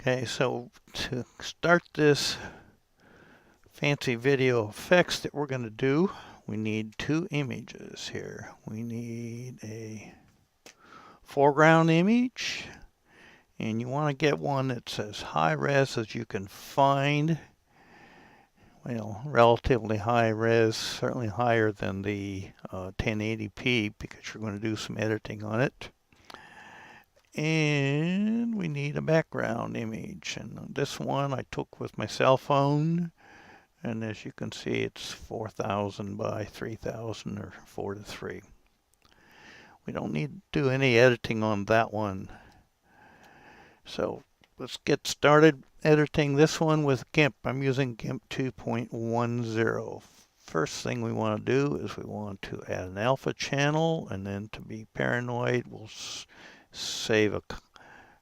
Okay, so to start this fancy video effects that we're going to do, we need two images here. We need a foreground image, and you want to get one that's as high res as you can find. Well, relatively high res, certainly higher than the 1080p because you're going to do some editing on it. And we need a background image, and this one I took with my cell phone, and as you can see it's 4000 by 3000 or 4:3. We don't need to do any editing on that one, so let's get started editing this one with GIMP. I'm using GIMP 2.10. First thing we want to do is we want to add an alpha channel, and then to be paranoid we'll save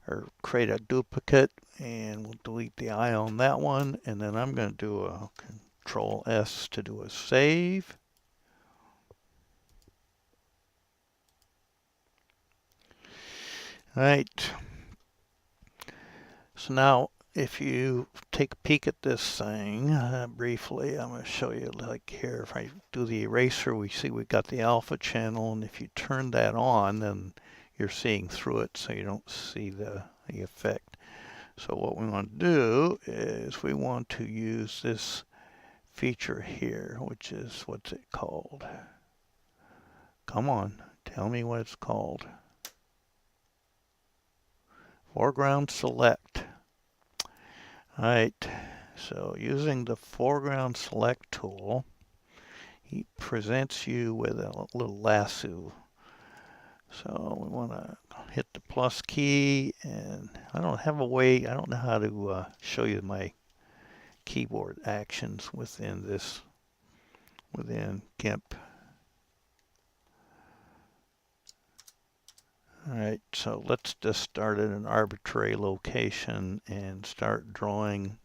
or create a duplicate, and we'll delete the I on that one, and then I'm going to do a Control S to do a save. All right. So now if you take a peek at this thing briefly, I'm going to show you, like here, if I do the eraser, we see we got the alpha channel, and if you turn that on, then you're seeing through it, so you don't see the effect. So what we want to do is we want to use this feature here, which is, what's it called? Come on, tell me what it's called. Foreground Select. All right, so using the Foreground Select tool, he presents you with a little lasso. So we want to hit the plus key, and I don't know how to show you my keyboard actions within GIMP. All right, so let's just start at an arbitrary location and start drawing.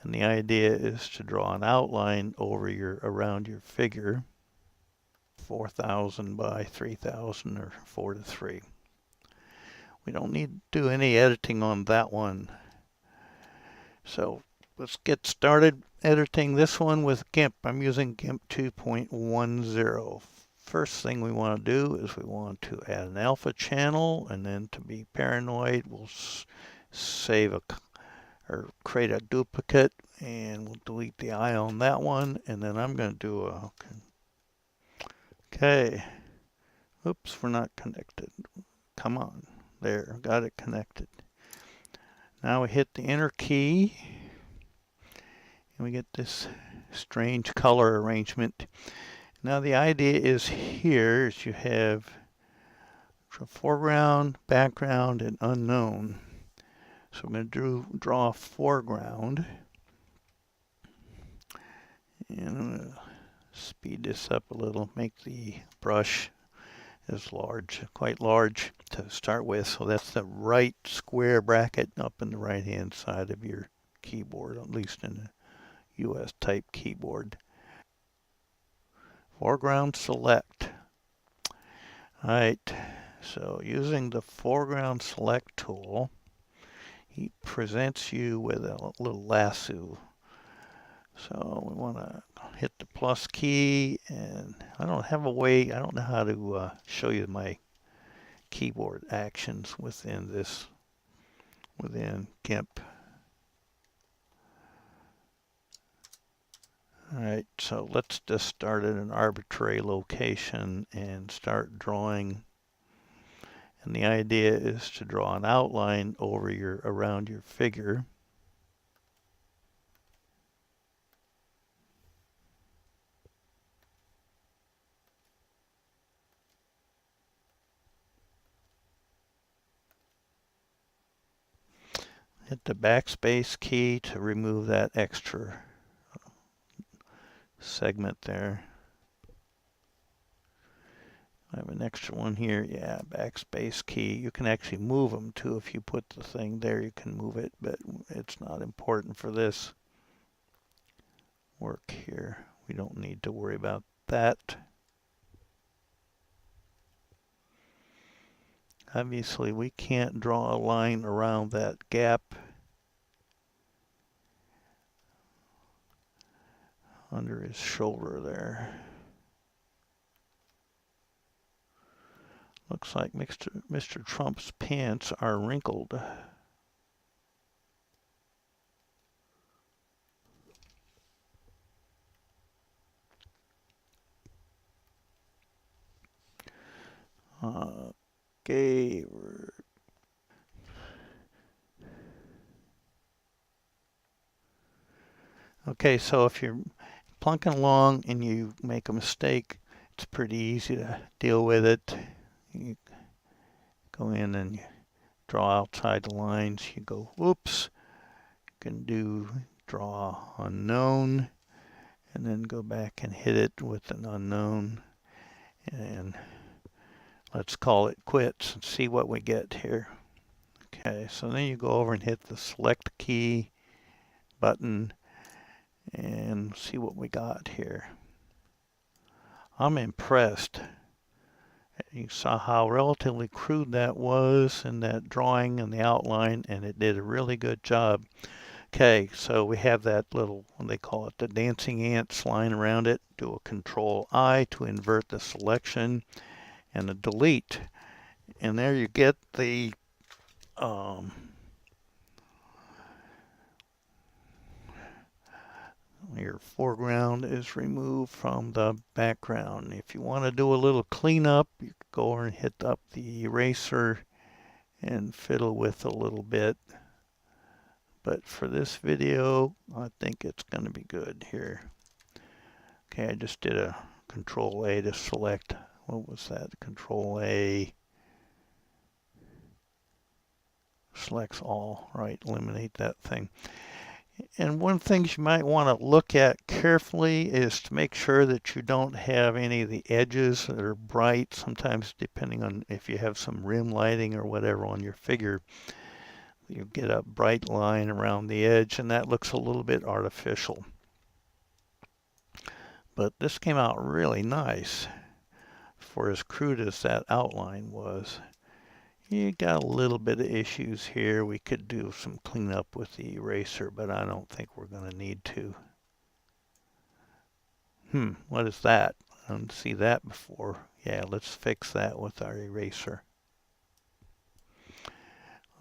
And the idea is to draw an outline around your figure, 4000 by 3000 or 4:3. We don't need to do any editing on that one. So let's get started editing this one with GIMP. I'm using GIMP 2.10. First thing we want to do is we want to add an alpha channel, and then to be paranoid we'll or create a duplicate, and we'll delete the I on that one, and then I'm going to do a okay. Oops, we're not connected. Come on. There, got it connected. Now we hit the enter key, and we get this strange color arrangement. Now the idea is here is you have foreground, background, and unknown. So I'm going to draw a foreground, and I'm going to speed this up a little, make the brush as large, quite large to start with. So that's the right square bracket up in the right hand side of your keyboard, at least in a US type keyboard. Foreground Select. All right, so using the Foreground Select tool, he presents you with a little lasso. So we want to hit the plus key, and I don't know how to show you my keyboard actions within GIMP. All right, so let's just start at an arbitrary location and start drawing. And the idea is to draw an outline around your figure. Hit the backspace key to remove that extra segment there. I have an extra one here. Yeah, backspace key. You can actually move them too. If you put the thing there, you can move it, but it's not important for this work here. We don't need to worry about that. Obviously, we can't draw a line around that gap under his shoulder there. Looks like Mr. Trump's pants are wrinkled. Okay. Okay, so if you're plunking along and you make a mistake, it's pretty easy to deal with it. You go in and you draw outside the lines. You go, whoops. You can do draw unknown and then go back and hit it with an unknown. And let's call it quits and see what we get here. Okay, so then you go over and hit the select key button and see what we got here. I'm impressed. You saw how relatively crude that was in that drawing and the outline, and it did a really good job. Okay, so we have that little, they call it the dancing ants line around it. Do a Control-I to invert the selection and a delete. And there you get the your foreground is removed from the background. If you want to do a little cleanup, you go over and hit up the eraser and fiddle with a little bit. But for this video, I think it's going to be good here. Okay, I just did a Control-A to select. What was that? Control-A selects all, right? Eliminate that thing. And one thing you might want to look at carefully is to make sure that you don't have any of the edges that are bright. Sometimes, depending on if you have some rim lighting or whatever on your figure, you get a bright line around the edge, and that looks a little bit artificial. But this came out really nice for as crude as that outline was. You got a little bit of issues here. We could do some cleanup with the eraser, but I don't think we're going to need to. What is that? I didn't see that before. Yeah, let's fix that with our eraser.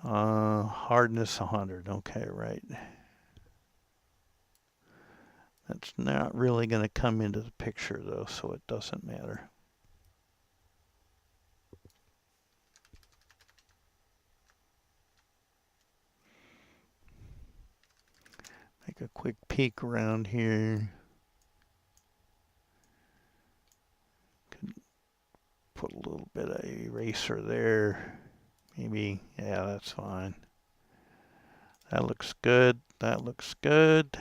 Hardness 100. Okay, right. That's not really going to come into the picture though, so it doesn't matter. Make a quick peek around here. Could put a little bit of eraser there. Maybe, yeah, that's fine. That looks good. That looks good.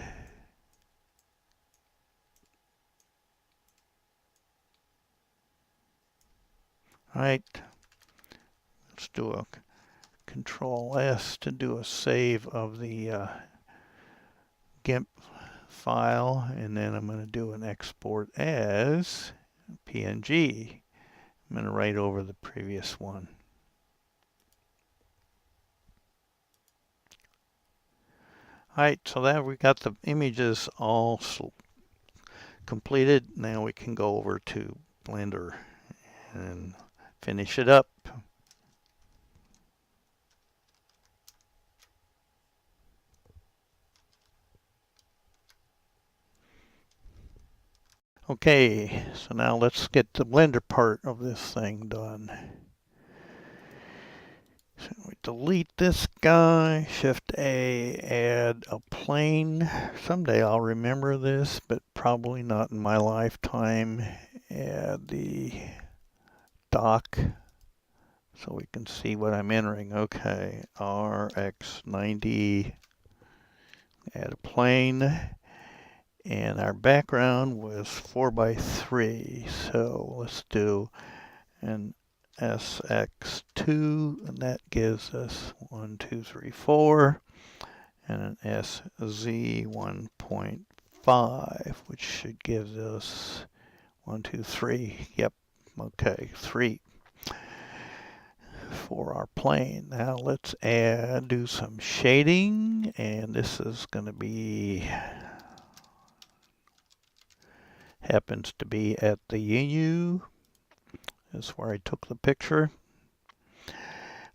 All right. Let's do a Control-S to do a save of the GIMP file, and then I'm going to do an export as PNG. I'm going to write over the previous one. Alright, so that we got the images all completed. Now we can go over to Blender and finish it up. Okay, so now let's get the Blender part of this thing done. So we delete this guy, Shift A, add a plane. Someday I'll remember this, but probably not in my lifetime. Add the dock so we can see what I'm entering. Okay, RX90, add a plane. And our background was 4x3, so let's do an SX2, and that gives us 1, 2, 3, 4, and an SZ 1.5, which should give us 1, 2, 3. Yep, okay, 3. for our plane. Now let's do some shading, and this is going to be, happens to be at the U. That's where I took the picture.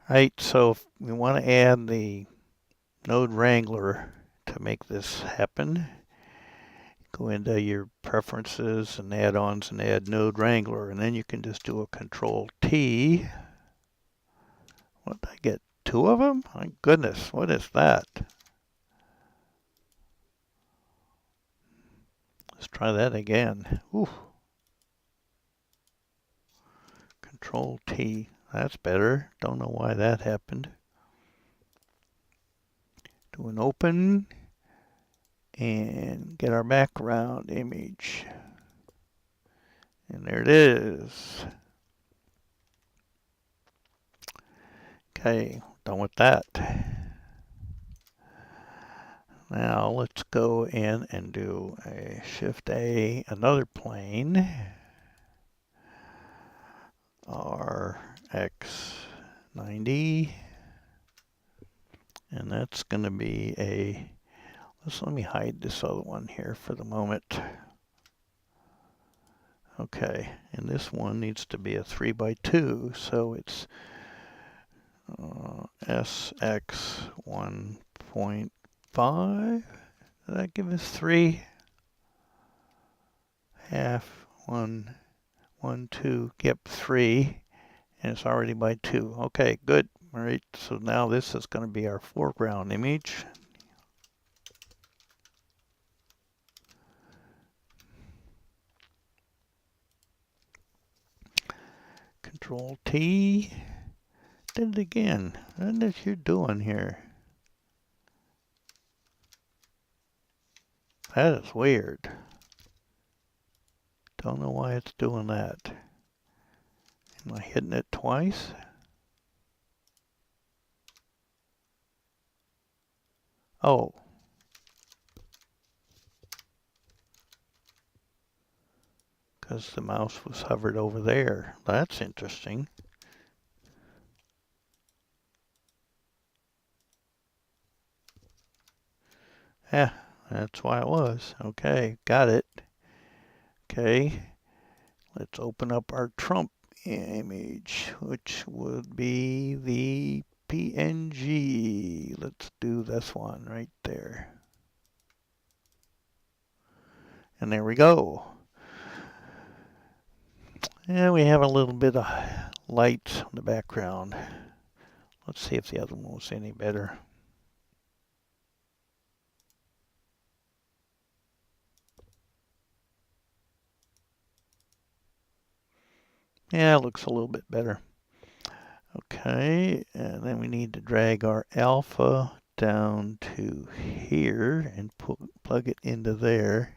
Right, so if we want to add the Node Wrangler to make this happen, go into your preferences and add-ons and add Node Wrangler, and then you can just do a Control T. What did I get? 2 of them? My goodness, what is that? Let's try that again. Ooh. Control T. That's better. Don't know why that happened. Do an open and get our background image. And there it is. Okay, done with that. Now let's go in and do a Shift A, another plane. RX90. And that's going to be a, let me hide this other one here for the moment. Okay, and this one needs to be a 3x2, so it's SX 1.5. Did that give us 3? Half, 1, 1, 2, yep, 3, and it's already by 2. Okay, good. All right, so now this is going to be our foreground image. Control T. Did it again. What is you doing here? That is weird. Don't know why it's doing that. Am I hitting it twice? Oh. Because the mouse was hovered over there. That's interesting. Yeah, that's why it was. Okay, got it. Okay, let's open up our Trump image, which would be the PNG. Let's do this one right there. And there we go. And we have a little bit of light on the background. Let's see if the other one was any better. Yeah, it looks a little bit better. Okay, and then we need to drag our alpha down to here and plug it into there.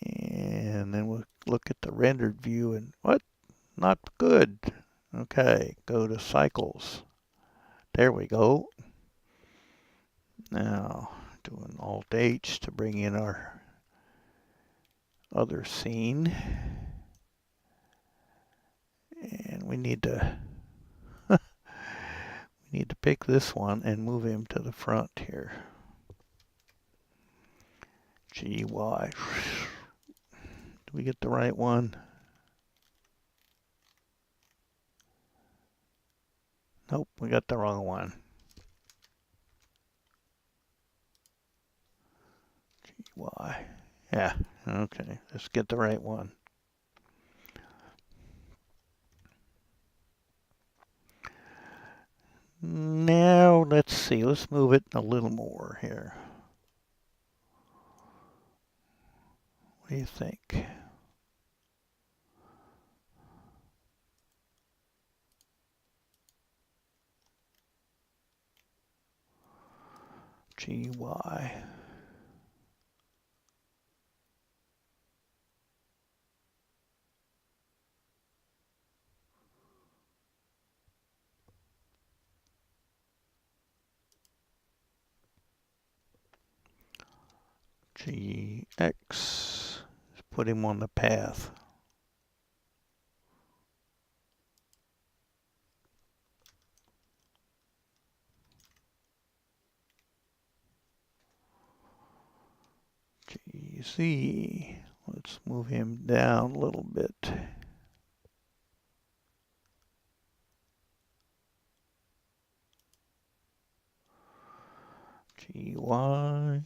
And then we'll look at the rendered view and what? Not good. Okay, go to cycles. There we go. Now, doing Alt H to bring in our other scene. And we need to pick this one and move him to the front here. GY. Do we get the right one? Nope, we got the wrong one. GY. Yeah, okay, let's get the right one. Now, let's see, let's move it a little more here. What do you think? GY. GX. Let's put him on the path. Z. Let's move him down a little bit. GY.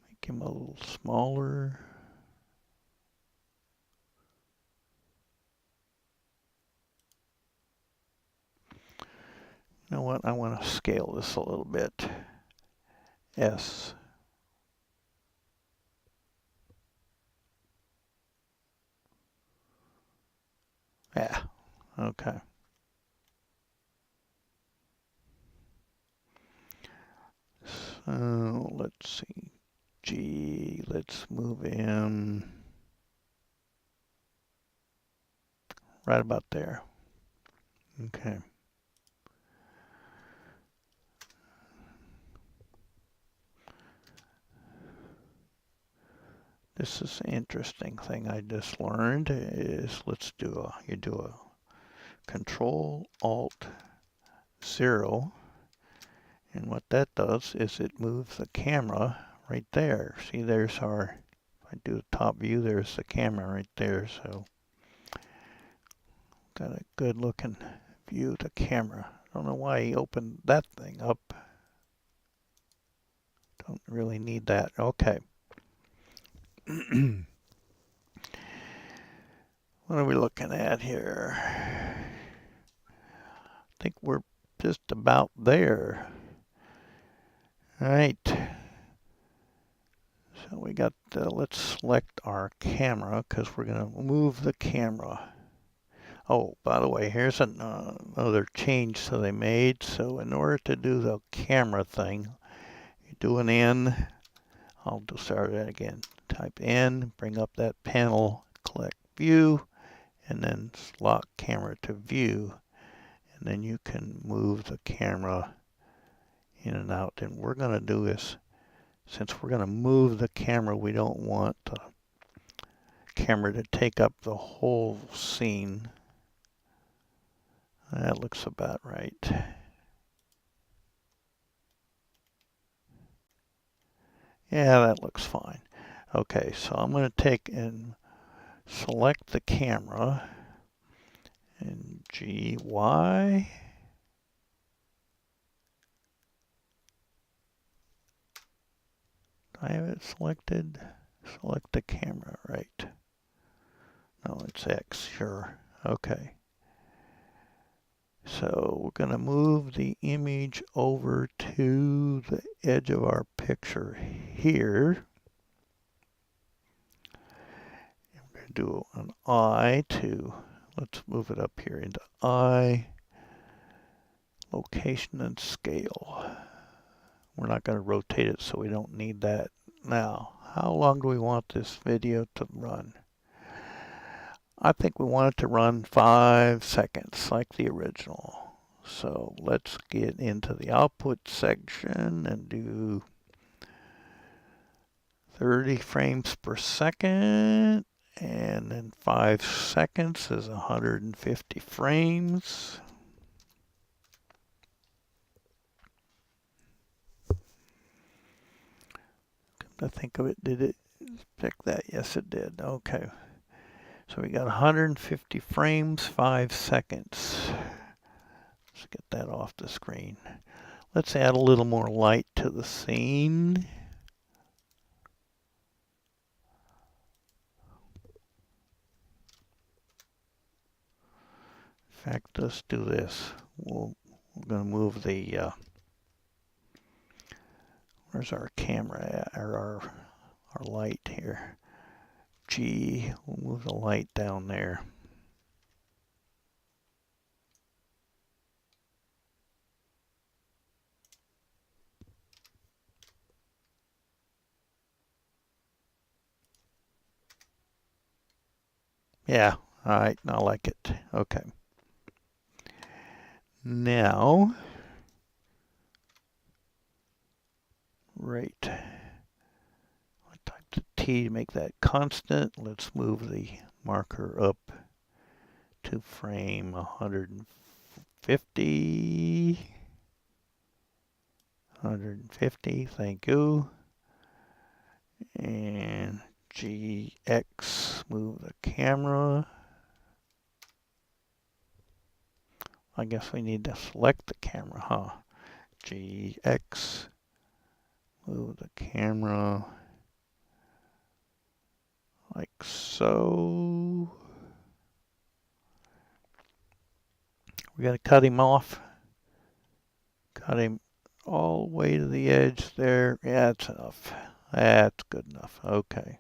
Make him a little smaller. You know what? I want to scale this a little bit. S. Yeah, okay. So let's see. G, let's move him right about there. Okay. This is an interesting thing I just learned is you do a Control Alt 0, and what that does is it moves the camera right there. See, there's our, if I do the top view, there's the camera right there, so got a good looking view of the camera. I don't know why he opened that thing up. Don't really need that. Okay. What are we looking at here? I think we're just about there. All right. So we got, let's select our camera because we're going to move the camera. Oh, by the way, here's another change that they made. So in order to do the camera thing, you do an N. I'll just start that again. Type N, bring up that panel, click View, and then lock Camera to View. And then you can move the camera in and out. And we're going to do this, since we're going to move the camera, we don't want the camera to take up the whole scene. That looks about right. Yeah, that looks fine. Okay, so I'm going to take and select the camera and GY. Do I have it selected? Select the camera, right? No, it's X, sure. Okay. So we're going to move the image over to the edge of our picture here. And we're going to do an I to, let's move it up here into I, location and scale. We're not going to rotate it, so we don't need that. Now, how long do we want this video to run? I think we want it to run 5 seconds like the original. So let's get into the output section and do 30 frames per second, and then 5 seconds is 150 frames. Come to think of it, did it pick that? Yes, it did. Okay. So we got 150 frames, 5 seconds. Let's get that off the screen. Let's add a little more light to the scene. In fact, let's do this. We're going to move the, where's our camera at, or our light here? G, we'll move the light down there. Yeah, all right, I like it. Okay. Now, right, I type the T to make that constant. Let's move the marker up to frame 150, 100, 150, thank you. And GX, move the camera. I guess we need to select the camera, huh? GX, move the camera like so. We got to cut him off. Cut him all the way to the edge there. Yeah, that's enough. That's good enough. Okay.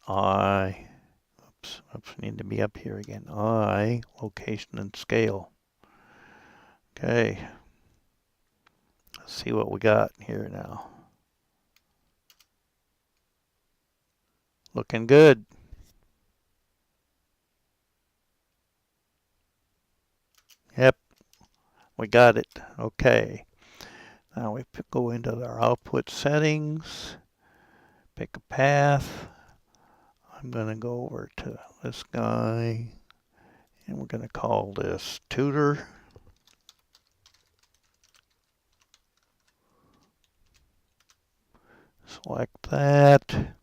Oops, need to be up here again. Location and scale. Okay. Let's see what we got here now. Looking good. Yep, we got it. Okay. Now we go into our output settings, pick a path. I'm going to go over to this guy, and we're going to call this tutor. Select that.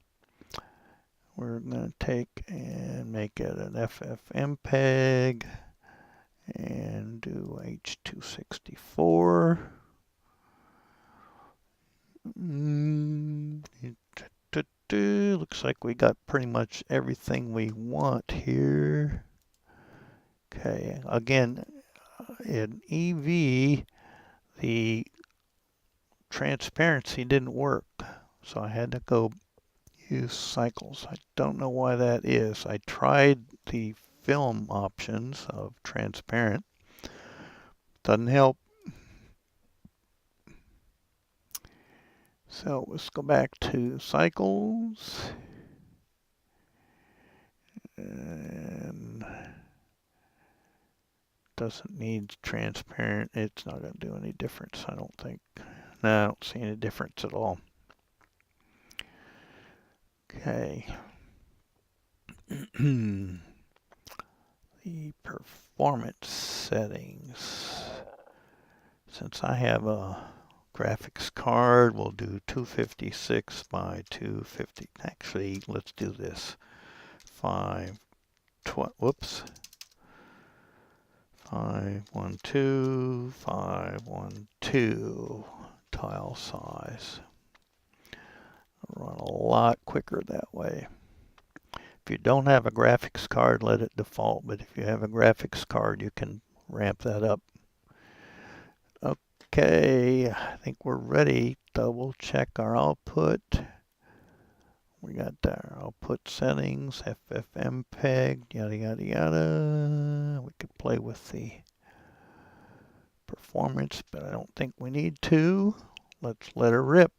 We're going to take and make it an FFmpeg and do H264. Looks like we got pretty much everything we want here. Okay, again, in EV, the transparency didn't work, so I had to go use cycles. I don't know why that is. I tried the film options of transparent. Doesn't help. So let's go back to cycles. And doesn't need transparent. It's not going to do any difference, I don't think. No, I don't see any difference at all. Okay. The performance settings. Since I have a graphics card, we'll do 256 by 250. Actually, let's do this. 512, 512 tile size. Run a lot quicker that way. If you don't have a graphics card, let it default, but if you have a graphics card, you can ramp that up. Okay, I think we're ready. Double check our output. We got our output settings, FFmpeg, yada yada yada. We could play with the performance, but I don't think we need to. Let's let her rip.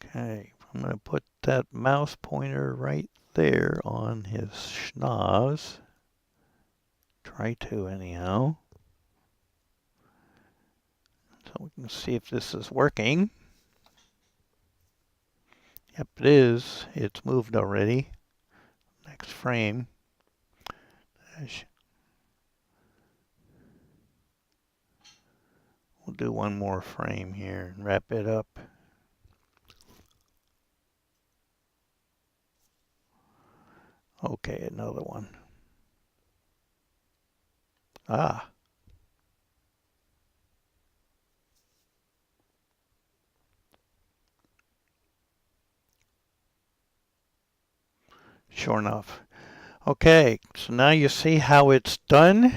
Okay, I'm going to put that mouse pointer right there on his schnoz. Try to anyhow. So we can see if this is working. Yep, it is. It's moved already. Next frame. We'll do one more frame here and wrap it up. Okay, another one. Ah. Sure enough. Okay, so now you see how it's done.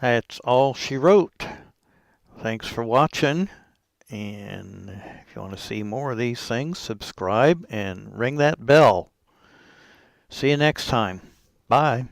That's all she wrote. Thanks for watching. And if you want to see more of these things, subscribe and ring that bell. See you next time. Bye.